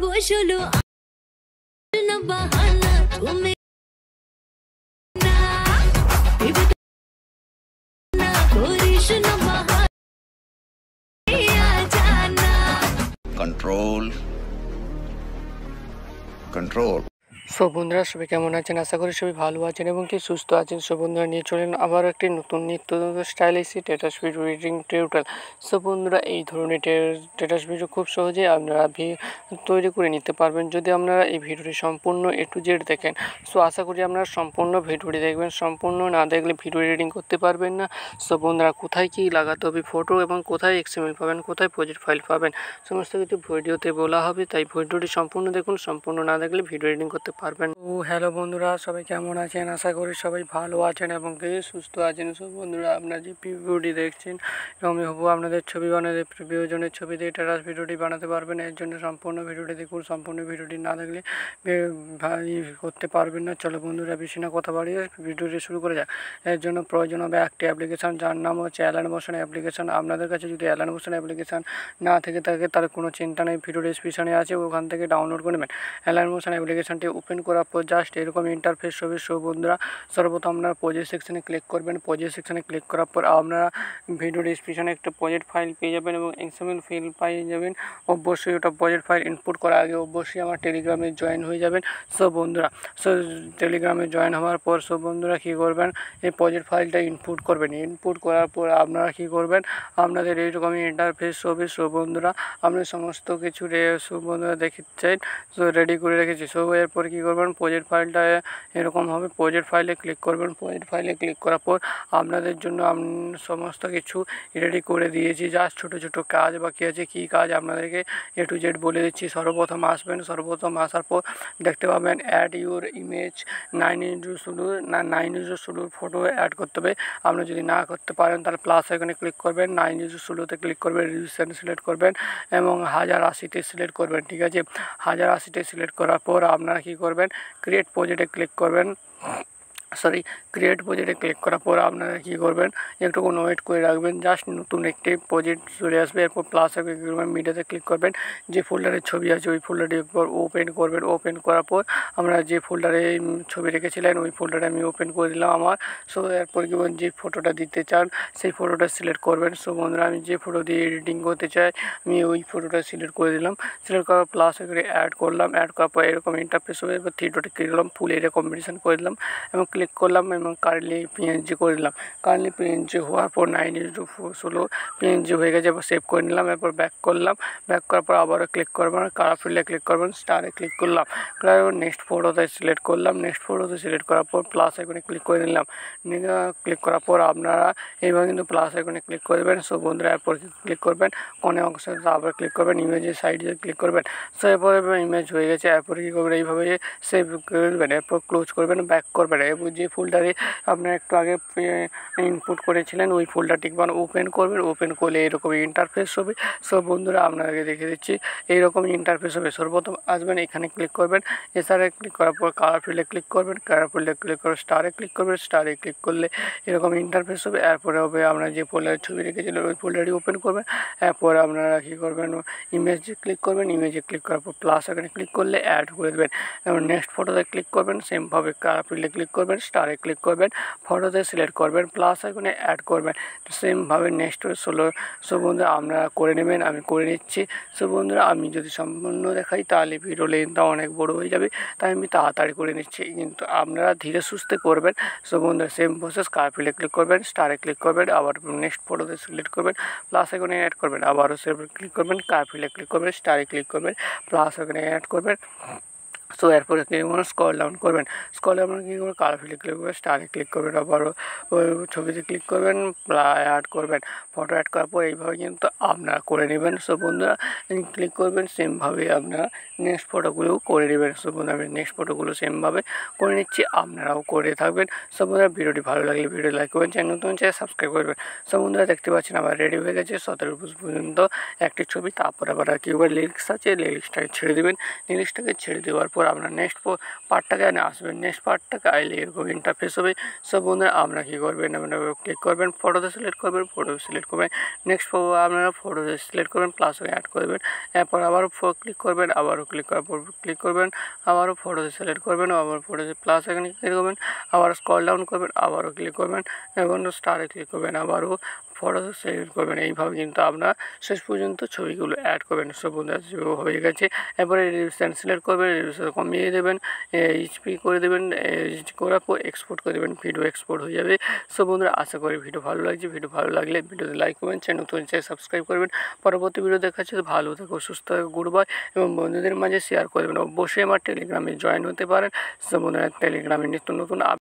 বসলো না বাহানা তুমি না করিস না বাহানা জানা control control সো বন্ধুরা সবাই কেমন আছেন? আশা করি সবাই ভালো আছেন এবং কি সুস্থ আছেন। সো বন্ধুরা নিয়ে চলেন আবার একটি নতুন নিত্য stylish status video editing tutorial. So বন্ধুরা এই ধরনের স্ট্যাটাস ভিডিও খুব সহজেই আপনারা তৈরি করে নিতে পারবেন যদি আপনারা এই ভিডিওটি সম্পূর্ণ A to Z দেখেন। সো আশা করি আপনারা সম্পূর্ণ ভিডিওটি দেখবেন, সম্পূর্ণ না দেখলে ভিডিও এডিটিং করতে পারবেন না। সো বন্ধুরা কোথায় কী লাগাতে হবে ফটো এবং কোথায় XML পাবেন, কোথায় প্রজেক্ট ফাইল পাবেন, সমস্ত কিছু ভিডিওতে বলা হবে। তাই ভিডিওটি সম্পূর্ণ দেখুন, সম্পূর্ণ না দেখলে ভিডিও এডিটিং করতে পারবেন। ও হ্যালো বন্ধুরা, সবাই কেমন আছেন? আশা করি সবাই ভালো আছেন এবং কি সুস্থ আছেন। সো বন্ধুরা আপনারা যে ভিডিওটি দেখছেন আমি হবো আপনাদের ছবি বানাতে প্রিয়জনের ছবি দিয়ে স্ট্যাটাস ভিডিওটি বানাতে পারবেন। এর জন্য সম্পূর্ণ ভিডিওটি দেখুন, সম্পূর্ণ ভিডিওটি না দেখলে করতে পারবেন না। চলো বন্ধুরা বেশি না কথা বাড়িয়ে ভিডিওটি শুরু করে যাক। এর জন্য প্রয়োজন হবে একটি অ্যাপ্লিকেশান যার নাম হচ্ছে অ্যালানমোশন অ্যাপ্লিকেশান। আপনাদের কাছে যদি অ্যালানমোশন অ্যাপ্লিকেশান না থেকে থাকে তাহলে কোনো চিন্তা নেই, ভিডিও ডিসক্রিপশনে আছে, ওখান থেকে ডাউনলোড করে নেবেন। অ্যালানমোশন অ্যাপ্লিকেশানটি ওপেন করার পর জাস্ট এরকম ইন্টারফেস হবে। সো বন্ধুরা সর্বপ্রথম আপনারা প্রজেক্ট সেকশনে ক্লিক করবেন। প্রজেক্ট সেকশনে ক্লিক করার পর আপনারা ভিডিও ডিসক্রিপশনে একটা প্রজেক্ট ফাইল পেয়ে যাবেন এবং XML ফাইল পেয়ে যাবেন। অবশ্যই ওটা প্রজেক্ট ফাইল ইনপুট করার আগে অবশ্যই আমার টেলিগ্রামে জয়েন হয়ে যাবেন। সো বন্ধুরা টেলিগ্রামে জয়েন হওয়ার পর বন্ধুরা কী করবেন, এই প্রজেক্ট ফাইলটা ইনপুট করবেন। ইনপুট করার পর আপনারা কী করবেন, আপনাদের এইরকমই ইন্টারফেস হবে। সো বন্ধুরা আপনি সমস্ত কিছু বন্ধুরা দেখেছেন, সো রেডি করে রেখেছি। সো এরপর কী করবেন, প্রজেক্ট ফাইলটা এরকম হবে। প্রজেক্ট ফাইলে ক্লিক করবেন। প্রজেক্ট ফাইলে ক্লিক করার পর আপনাদের জন্য সমস্ত কিছু রেডি করে দিয়েছি। জাস্ট ছোটো ছোটো কাজ বাকি আছে, কী কাজ আপনাদেরকে A to Z বলে দিচ্ছি। সর্বপ্রথম আসবেন, সর্বপ্রথম আসার পর দেখতে পাবেন add your image 9:9 photo add করতে হবে। আপনি যদি না করতে পারেন তাহলে প্লাস এখানে ক্লিক করবেন, 9:16 ক্লিক করবেন, রিভিশন সিলেক্ট করবেন এবং 1080 সিলেক্ট করবেন। ঠিক আছে, 1080 সিলেক্ট করার পর আপনারা কী করবেন, ক্রিয়েট প্রজেক্টে ক্লিক করবেন। ক্রিয়েট প্রজেক্টে ক্লিক করার পর আপনারা কী করবেন, একটুক্ষণ ওয়েট করে রাখবেন। জাস্ট নতুন একটি প্রজেক্ট চলে আসবে। এরপর প্লাস মিডিয়াতে ক্লিক করবেন, যে ফোল্ডারের ছবি আছে ওই ফোল্ডারটি ওপেন করবেন। ওপেন করার পর আমরা যে ফোল্ডারে ছবি রেখেছিলেন ওই ফোল্ডারে আমি ওপেন করে দিলাম আমার। সো এরপর কী বলুন, যে ফটোটা দিতে চান সেই ফটোটা সিলেক্ট করবেন। সো বন্ধুরা আমি যে ফটো দিয়ে এডিটিং করতে চাই আমি ওই ফটোটা সিলেক্ট করে দিলাম। সিলেক্ট করার প্লাস করে অ্যাড করলাম। অ্যাড করার পর এরকম ইন্টারফেস হবে। এবার 3 ডটে ক্লিক করলাম, ফুল এরিয়া কম্বিনেশন করে দিলাম এবং ক্লিক করলাম এবং কারেন্টলি PNG করে দিলাম। কারেন্টলি PNG হওয়ার পর 9:16 PNG হয়ে গেছে। এবার সেভ করে নিলাম। এরপর ব্যাক করলাম। ব্যাক করার পর আবারও ক্লিক করবেন, কালার ফিল্ডে ক্লিক করবেন, স্টারে ক্লিক করলাম। নেক্সট ফটোতে সিলেক্ট করলাম। নেক্সট ফটোতে সিলেক্ট করার পর প্লাস আইকনে ক্লিক করে নিলাম। ক্লিক করার পর আপনারা এইভাবে কিন্তু প্লাস আইকনে ক্লিক করে দেবেন। সো বন্ধুরা এরপর ক্লিক করবেন, কোণে অংশে আবার ক্লিক করবেন, ইমেজের সাইডে ক্লিক করবেন। সো এরপর ইমেজ হয়ে গেছে। এরপরে কী করবেন, এইভাবে সেভ করে দেবেন। এরপর ক্লোজ করবেন, ব্যাক করবেন। এরপর যে ফোল্ডারে আপনারা একটু আগে ইনপুট করেছিলেন ওই ফোল্ডারটি ওপেন করবেন। ওপেন করলে এরকম ইন্টারফেস হবে। সো বন্ধুরা আপনাদেরকে দেখে দিচ্ছি এইরকম ইন্টারফেস হবে। সর্বপ্রথম আসবেন, এখানে ক্লিক করবেন, এসআরে ক্লিক করার পর কালার ফিল্ডে ক্লিক করবেন, কালার ফিল্ডে ক্লিক করে স্টারে ক্লিক করবেন। স্টারে ক্লিক করলে এরকম ইন্টারফেস হবে। এরপরে হবে আপনারা যে ফোল্ডারের ছবি রেখেছিলেন ওই ফোল্ডারটি ওপেন করবেন। এরপর আপনারা কী করবেন, ইমেজে ক্লিক করবেন। ইমেজে ক্লিক করার পর প্লাস এখানে ক্লিক করলে অ্যাড করে দেবেন এবং নেক্সট ফটোতে ক্লিক করবেন। সেমভাবে কালার ফিল্ডে ক্লিক করবেন, স্টারে ক্লিক করবেন, ফটোতে সিলেক্ট করবেন, প্লাস এখানে অ্যাড করবেন। সেমভাবে নেক্সট 16। সো বন্ধুরা আপনারা করে নেবেন, আমি করে নিচ্ছি। সো বন্ধুরা আমি যদি সম্পূর্ণ দেখাই তাহলে ভিডিও লেন্থটা অনেক বড় হয়ে যাবে, তাই আমি তাড়াতাড়ি করে নিচ্ছি, কিন্তু আপনারা ধীরে সুস্থে করবেন। সো বন্ধুরা সেম প্রসেস, কালার ফিল্ডে ক্লিক করবেন, স্টারে ক্লিক করবেন, আবার নেক্সট ফটোতে সিলেক্ট করবেন, প্লাস এখানে অ্যাড করবেন, আবারও সেভ ক্লিক করবেন, কালার ফিল্ডে ক্লিক করবেন, স্টারে ক্লিক করবেন, প্লাস এখানে অ্যাড করবেন। সো এরপরে কী করবেন, স্ক্রল ডাউন করবেন। স্ক্রল ডাউন কী করবেন, কালার ফিল্ডে ক্লিক করবেন, স্টারে ক্লিক করবেন, আবারও ওই ছবিতে ক্লিক করবেন, অ্যাড করবেন। ফটো অ্যাড করার পর এইভাবে কিন্তু আপনারা করে নেবেন। সো বন্ধুরা ক্লিক করবেন, সেমভাবে আপনারা নেক্সট ফটোগুলোও করে নেবেন। সো বন্ধুরা আমি নেক্সট ফটোগুলো সেমভাবে করে নিচ্ছি, আপনারাও করে থাকবেন। সো বন্ধুরা ভিডিওটি ভালো লাগলে ভিডিও লাইক করবেন, চ্যানেল নতুন চ্যানেল সাবস্ক্রাইব করবেন। সো বন্ধুরা দেখতে পাচ্ছেন আমার রেডি হয়ে গেছে 17 পর্যন্ত একটি ছবি। তারপর আবার কী করবেন, লিরিক্স আছে, লিরিক্সটাকে ছেড়ে দেবেন। লিরিক্সটাকে ছেড়ে দেওয়ার পর এরপর আপনার নেক্সট পার্টটাকে আসবেন। নেক্সট পার্টটাকে আইলে এরকম ইন্টারফেস হবে। সব বন্ধুরা আপনারা কী করবেন, আপনারা ক্লিক করবেন, ফটোতে সিলেক্ট করবেন, ফটো সিলেক্ট করবেন। নেক্সট আপনারা ফটোতে সিলেক্ট করবেন, প্লাস অ্যাড করবেন। এরপর আবারও ক্লিক করবেন, আবারও ক্লিক করার পর ক্লিক করবেন, আবারও ফটোতে সিলেক্ট করবেন, আবার ফটোতে প্লাস এখানে ক্লিক করবেন, আবার স্ক্রল ডাউন করবেন, আবারও ক্লিক করবেন এবং স্টারে ক্লিক করবেন, আবারও ফটোতে সিলেক্ট করবেন। এইভাবে কিন্তু আপনার শেষ পর্যন্ত ছবিগুলো অ্যাড করবেন। সব বন্ধুরা হয়ে গেছে। এরপরে রেজুলেশন সিলেক্ট করবেন, রেজুলেশন কমিয়ে দেবেন, এইচপি করে দেবেন, করার পর এক্সপোর্ট করে দেবেন, ভিডিও এক্সপোর্ট হয়ে যাবে। সব বন্ধুরা আশা করি ভিডিও ভালো লাগছে। ভিডিও ভালো লাগলে ভিডিওতে লাইক করবেন, চ্যানেল নতুন চ্যানেল সাবস্ক্রাইব করবেন। পরবর্তী ভিডিও দেখাচ্ছে। ভালো থাকো, সুস্থ থাকো, গুড বাই এবং বন্ধুদের মাঝে শেয়ার করবেন। অবশ্যই আমার টেলিগ্রামে জয়েন হতে পারেন। সব বন্ধুরা টেলিগ্রামে নিত্য নতুন